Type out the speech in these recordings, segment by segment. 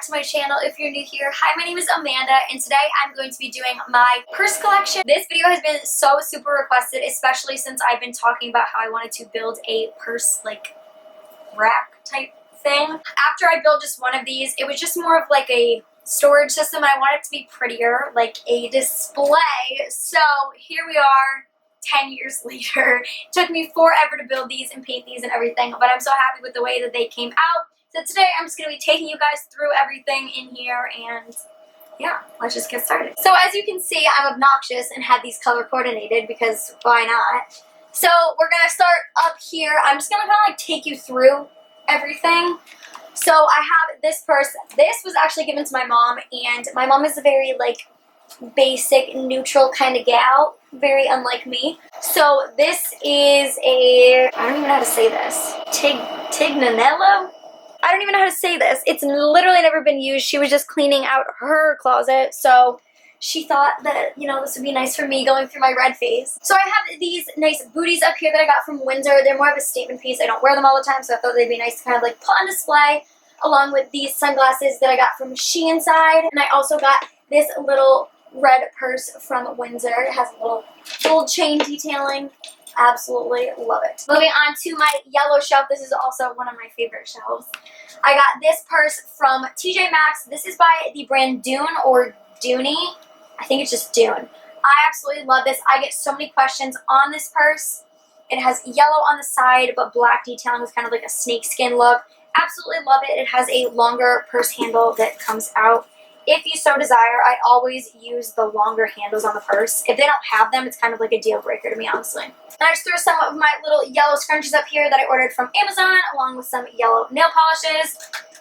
to my channel if you're new here. Hi, my name is Amanda, and today I'm going to be doing my purse collection. This video has been so super requested, especially since I've been talking about how I wanted to build a purse like rack type thing. After I built just one of these, it was just more of like a storage system, and I want it to be prettier, like a display. So here we are 10 years later. It took me forever to build these and paint these and everything, but I'm so happy with the way that they came out. So today I'm just going to be taking you guys through everything in here, and yeah, let's just get started. So as you can see, I'm obnoxious and had these color coordinated because why not? So we're going to start up here. I'm just going to kind of like take you through everything. So I have this purse. This was actually given to my mom, and my mom is a very like basic, neutral kind of gal, very unlike me. So this is a, I don't even know how to say this, Tignanello? I don't even know how to say this. It's literally never been used. She was just cleaning out her closet, so she thought that, you know, this would be nice for me going through my red phase. So I have these nice booties up here that I got from Windsor. They're more of a statement piece. I don't wear them all the time, so I thought they'd be nice to kind of like put on display, along with these sunglasses that I got from SheInside. And I also got this little red purse from Windsor. It has a little gold chain detailing. Absolutely love it. Moving on to my yellow shelf. This is also one of my favorite shelves. I got this purse from TJ Maxx. This is by the brand Dune or Dooney. I think it's just Dune. I absolutely love this. I get so many questions on this purse. It has yellow on the side but black detailing with kind of like a snakeskin look. Absolutely love it. It has a longer purse handle that comes out. If you so desire, I always use the longer handles on the purse. If they don't have them, it's kind of like a deal breaker to me, honestly. And I just threw some of my little yellow scrunchies up here that I ordered from Amazon, along with some yellow nail polishes.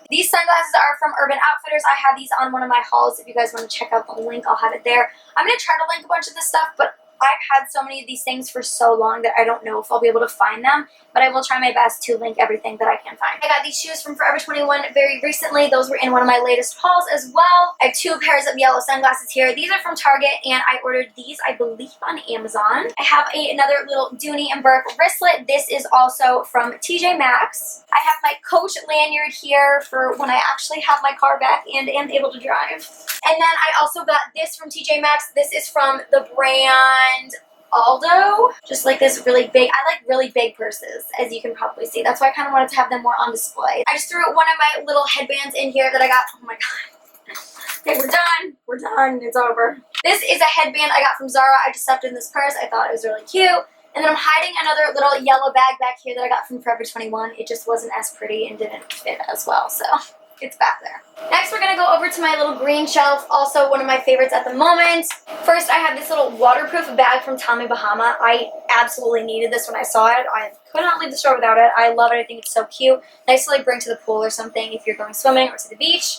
These sunglasses are from Urban Outfitters. I have these on one of my hauls. If you guys want to check out the link, I'll have it there. I'm going to try to link a bunch of this stuff, but I've had so many of these things for so long that I don't know if I'll be able to find them, but I will try my best to link everything that I can find. I got these shoes from Forever 21 very recently. Those were in one of my latest hauls as well. I have two pairs of yellow sunglasses here. These are from Target, and I ordered these, I believe, on Amazon. I have another little Dooney and Burke wristlet. This is also from TJ Maxx. I have my Coach lanyard here for when I actually have my car back and am able to drive. And then I also got this from TJ Maxx. This is from the brand ALXO. Just like this really big, I like really big purses, as you can probably see. That's why I kind of wanted to have them more on display. I just threw one of my little headbands in here that I got, oh my god. Okay, we're done. We're done. It's over. This is a headband I got from Zara. I just stuffed it in this purse. I thought it was really cute. And then I'm hiding another little yellow bag back here that I got from Forever 21. It just wasn't as pretty and didn't fit as well, so it's back there. Next, we're going to go over to my little green shelf, also one of my favorites at the moment. First, I have this little waterproof bag from Tommy Bahama. I absolutely needed this when I saw it. I could not leave the store without it. I love it. I think it's so cute. Nice to like bring to the pool or something if you're going swimming or to the beach.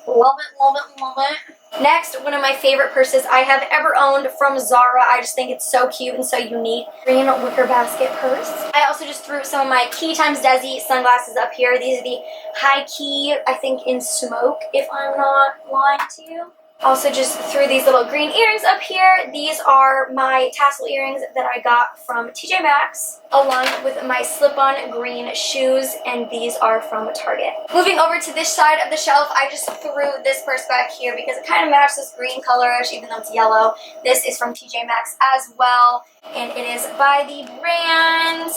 Love it, love it, love it. Next, one of my favorite purses I have ever owned from Zara. I just think it's so cute and so unique. Green wicker basket purse. I also just threw some of my Key Times Desi sunglasses up here. These are the high key, I think in smoke, if I'm not lying to you. Also just threw these little green earrings up here. These are my tassel earrings that I got from TJ Maxx, along with my slip-on green shoes, and these are from Target. Moving over to this side of the shelf, I just threw this purse back here because it kind of matches this green colorish, even though it's yellow. This is from TJ Maxx as well, and it is by the brand,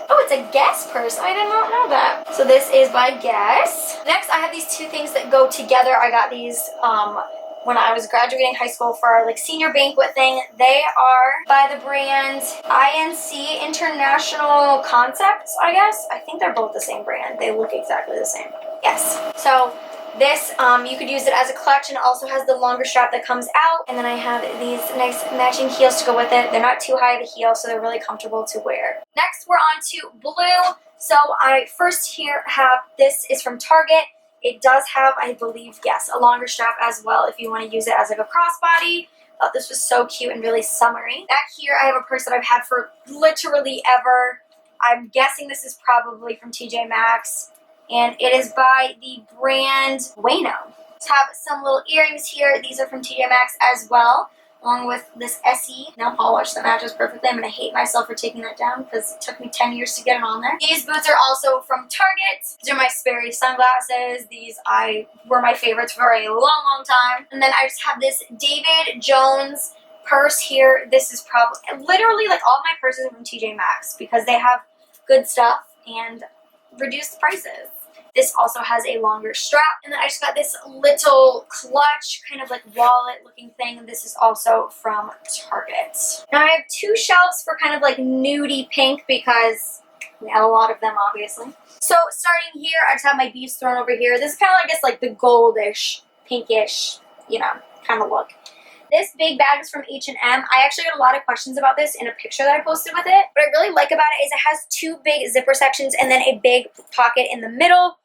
oh, it's a Guess purse. I did not know that. So this is by Guess. Next, I have these two things that go together. I got these when I was graduating high school for our like senior banquet thing. They are by the brand INC International Concepts, I guess. I think they're both the same brand. They look exactly the same. Yes. So this, you could use it as a clutch, and it also has the longer strap that comes out. And then I have these nice matching heels to go with it. They're not too high of a heel, so they're really comfortable to wear. Next, we're on to blue. So I first here have, this is from Target. It does have, I believe, yes, a longer strap as well if you want to use it as like a crossbody. Thought this was so cute and really summery. Back here, I have a purse that I've had for literally ever. I'm guessing this is probably from TJ Maxx, and it is by the brand Bueno. Have some little earrings here. These are from TJ Maxx as well. along with this SE nail polish that matches perfectly. I'm going to hate myself for taking that down because it took me 10 years to get it on there. These boots are also from Target. These are my Sperry sunglasses. These were my favorites for a long time. And then I just have this David Jones purse here. This is probably literally like all my purses are from TJ Maxx because they have good stuff and reduced prices. This also has a longer strap. And then I just got this little clutch, kind of like wallet looking thing. This is also from Target. Now I have two shelves for kind of like nudie pink because we have a lot of them obviously. So starting here, I just have my beads thrown over here. This is kind of I guess like the goldish, pinkish, you know, kind of look. This big bag is from H&M. I actually got a lot of questions about this in a picture that I posted with it. What I really like about it is it has two big zipper sections and then a big pocket in the middle.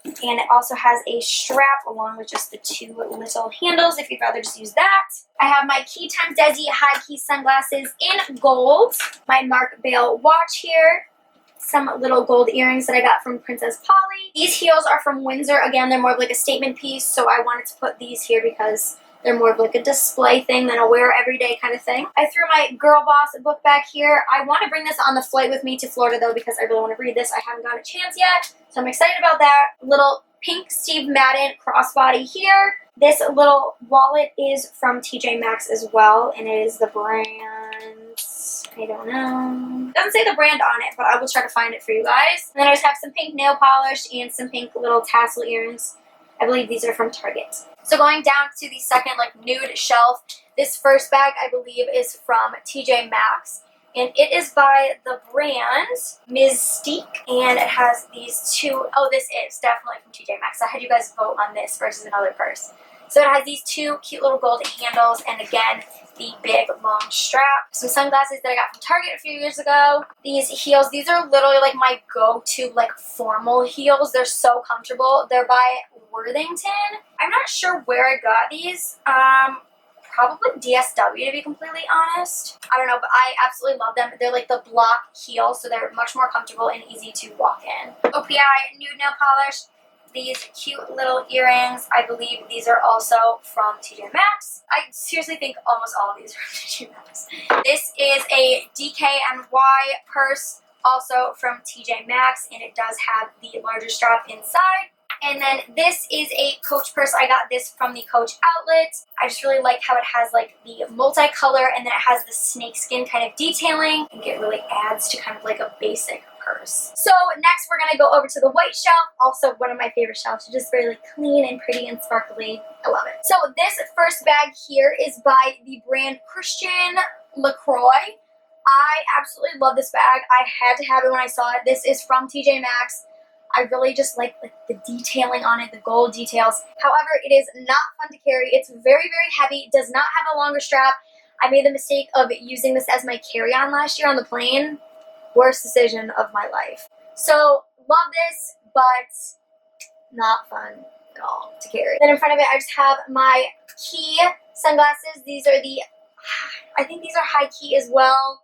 And it also has a strap along with just the two little handles if you'd rather just use that. I have my Key Time Desi high key sunglasses in gold. My Mark Bale watch here. Some little gold earrings that I got from Princess Polly. These heels are from Windsor. Again, they're more of like a statement piece, so I wanted to put these here because they're more of like a display thing than a wear everyday kind of thing. I threw my Girl Boss book back here. I want to bring this on the flight with me to Florida though because I really want to read this. I haven't gotten a chance yet, so I'm excited about that. Little pink Steve Madden crossbody here. This little wallet is from TJ Maxx as well, and it is the brand, I don't know. It doesn't say the brand on it, but I will try to find it for you guys. And then I just have some pink nail polish and some pink little tassel earrings. I believe these are from Target. So going down to the second like nude shelf, this first bag I believe is from TJ Maxx. And it is by the brand Mystique. And it has these two, oh this is definitely from TJ Maxx. I had you guys vote on this versus another purse. So it has these two cute little gold handles and again, the big long strap. Some sunglasses that I got from Target a few years ago. These heels, these are literally like my go-to like formal heels. They're so comfortable. They're by Worthington. I'm not sure where I got these. Probably DSW to be completely honest. I don't know, but I absolutely love them. They're like the block heel, so they're much more comfortable and easy to walk in. OPI nude nail polish. These cute little earrings, I believe these are also from TJ Maxx. I seriously think almost all of these are from TJ Maxx. This is a DKNY purse, also from TJ Maxx, and it does have the larger strap inside. And then this is a Coach purse. I got this from the Coach outlet. I just really like how it has like the multicolor and then it has the snakeskin kind of detailing. I think it really adds to kind of like a basic purse. So next we're going to go over to the white shelf. Also one of my favorite shelves. It's just very like clean and pretty and sparkly. I love it. So this first bag here is by the brand Christian LaCroix. I absolutely love this bag. I had to have it when I saw it. This is from TJ Maxx. I really just like the detailing on it, the gold details. However, it is not fun to carry. It's very, very heavy. It does not have a longer strap. I made the mistake of using this as my carry-on last year on the plane. Worst decision of my life. So, love this, but not fun at all to carry. Then in front of it, I just have my Key sunglasses. These are the, I think these are high key as well.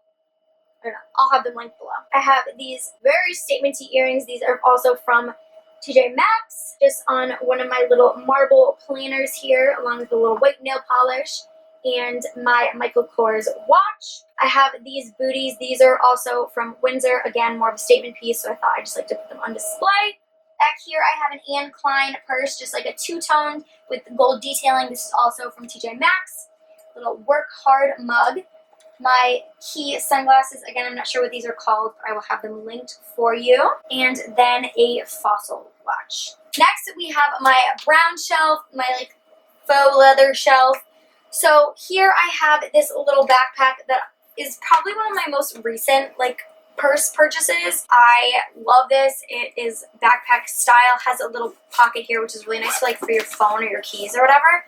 I don't know. I'll have them linked below. I have these very statement-y earrings. These are also from TJ Maxx, just on one of my little marble planners here, along with a little white nail polish and my Michael Kors watch. I have these booties. These are also from Windsor. Again, more of a statement piece, so I thought I'd just like to put them on display. Back here, I have an Anne Klein purse, just like a two-toned with gold detailing. This is also from TJ Maxx. Little work hard mug. My Key sunglasses, again, I'm not sure what these are called, but I will have them linked for you. And then a Fossil watch. Next, we have my brown shelf, my like faux leather shelf. So here I have this little backpack that is probably one of my most recent like purse purchases. I love this. It is backpack style, has a little pocket here, which is really nice for like for your phone or your keys or whatever.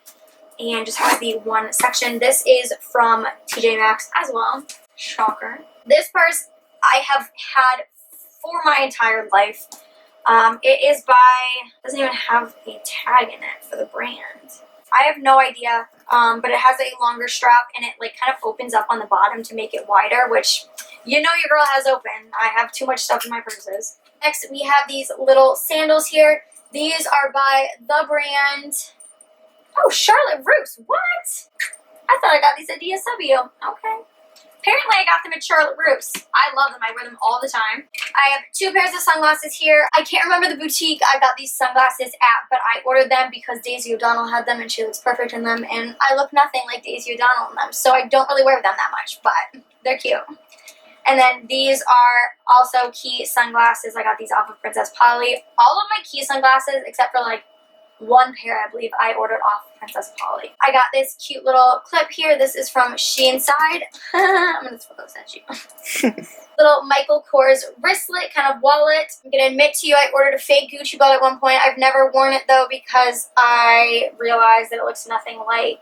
And just has the one section. This is from TJ Maxx as well. Shocker. This purse I have had for my entire life. It is by, doesn't even have a tag in it for the brand. I have no idea, but it has a longer strap and it like kind of opens up on the bottom to make it wider, which you know your girl has open. I have too much stuff in my purses. Next, we have these little sandals here. These are by the brand, oh, Charlotte Russe. What? I thought I got these at DSW. Okay. Apparently I got them at Charlotte Russe. I love them. I wear them all the time. I have 2 pairs of sunglasses here. I can't remember the boutique I got these sunglasses at, but I ordered them because Daisy O'Donnell had them and she looks perfect in them, and I look nothing like Daisy O'Donnell in them, so I don't really wear them that much, but they're cute. And then these are also Key sunglasses. I got these off of Princess Polly. All of my Key sunglasses, except for like 1 pair, I believe, I ordered off Princess Polly. I got this cute little clip here. This is from SheInside. I'm going to throw those at you. Little Michael Kors wristlet, kind of wallet. I'm going to admit to you, I ordered a fake Gucci belt at one point. I've never worn it, though, because I realized that it looks nothing like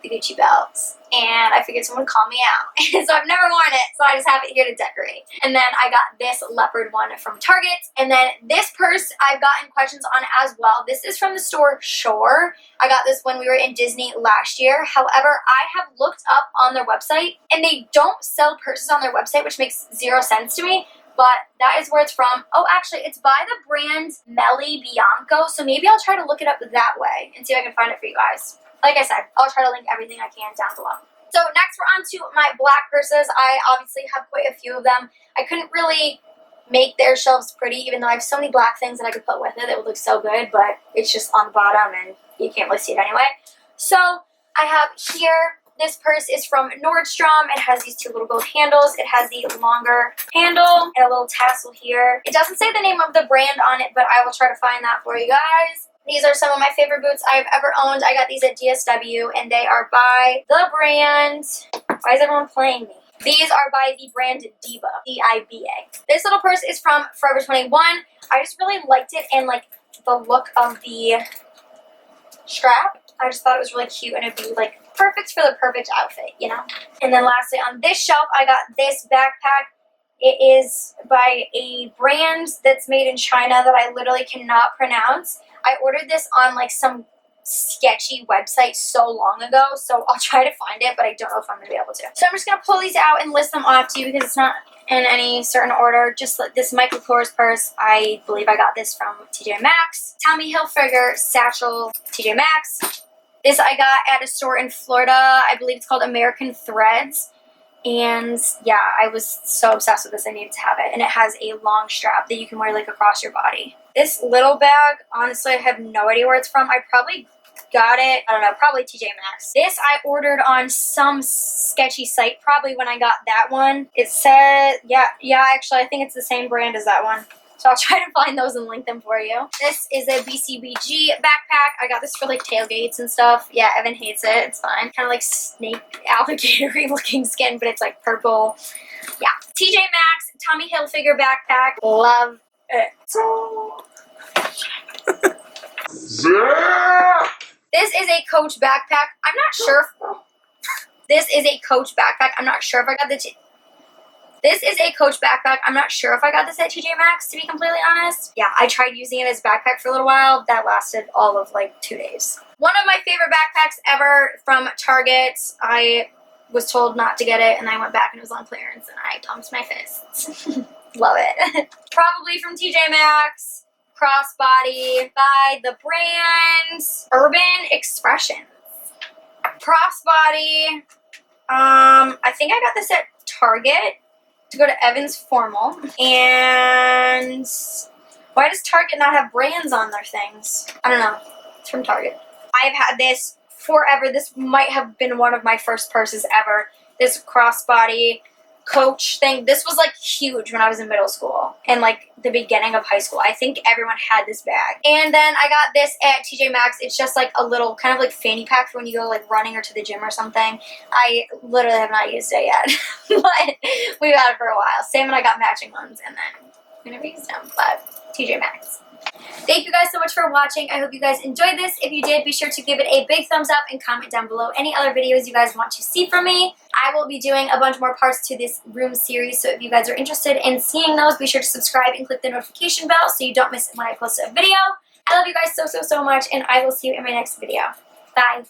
the Gucci belts, and I figured someone would call me out. So I've never worn it, so I just have it here to decorate. And then I got this leopard one from Target, and then this purse I've gotten questions on as well. This is from the store Shore. I got this when we were in Disney last year. However, I have looked up on their website, and they don't sell purses on their website, which makes 0 sense to me. But that is where it's from. Oh, actually, it's by the brand Melly Bianco, so maybe I'll try to look it up that way and see if I can find it for you guys. Like I said, I'll try to link everything I can down below. So next we're on to my black purses. I obviously have quite a few of them. I couldn't really make their shelves pretty, even though I have so many black things that I could put with it that would look so good, but it's just on the bottom and you can't really see it anyway. So I have here, this purse is from Nordstrom. It has these 2 little gold handles. It has the longer handle and a little tassel here. It doesn't say the name of the brand on it, but I will try to find that for you guys. These are some of my favorite boots I've ever owned. I got these at DSW, and they are by the brand... Why is everyone playing me? These are by the brand Diva, D-I-V-A. This little purse is from Forever 21. I just really liked it and, like, the look of the strap. I just thought it was really cute, and it'd be, like, perfect for the perfect outfit, you know? And then lastly, on this shelf, I got this backpack. It is by a brand that's made in China that I literally cannot pronounce. I ordered this on like some sketchy website so long ago, so I'll try to find it, but I don't know if I'm going to be able to. So I'm just going to pull these out and list them off to you because it's not in any certain order. Just like this Michael Kors purse, I believe I got this from TJ Maxx. Tommy Hilfiger satchel, TJ Maxx. This I got at a store in Florida. I believe it's called American Threads. And yeah, I was so obsessed with this, I needed to have it. And it has a long strap that you can wear like across your body. This little bag, honestly, I have no idea where it's from. I probably got it, I don't know, probably TJ Maxx. This I ordered on some sketchy site, probably when I got that one. It said, yeah, actually, I think it's the same brand as that one. So I'll try to find those and link them for you. This is a BCBG backpack. I got this for like tailgates and stuff. Yeah, Evan hates it. It's fine. Kind of like snake alligator-y looking skin, but it's like purple. Yeah. TJ Maxx, Tommy Hilfiger backpack. Love it. This is a Coach backpack. I'm not sure if... This is a Coach backpack. I'm not sure if I got the... This is a Coach backpack. I'm not sure if I got this at TJ Maxx, to be completely honest. Yeah, I tried using it as a backpack for a little while. That lasted all of like 2 days. One of my favorite backpacks ever from Target. I was told not to get it, and I went back and it was on clearance, and I pumped my fists. Love it. Probably from TJ Maxx. Crossbody by the brand Urban Expressions. Crossbody. I think I got this at Target to go to Evan's formal. And why does Target not have brands on their things? I don't know. It's from Target. I've had this forever. This might have been one of my first purses ever. This crossbody Coach thing. This was like huge when I was in middle school and like the beginning of high school. I think everyone had this bag. And then I got this at TJ Maxx. It's just like a little kind of like fanny pack for when you go like running or to the gym or something. I literally have not used it yet, but we've had it for a while. Sam and I got matching ones and then we never used them, but TJ Maxx. Thank you guys so much for watching. I hope you guys enjoyed this. If you did, be sure to give it a big thumbs up and comment down below any other videos you guys want to see from me. I will be doing a bunch more parts to this room series, so if you guys are interested in seeing those, be sure to subscribe and click the notification bell so you don't miss it when I post a video. I love you guys so much, and I will see you in my next video. Bye.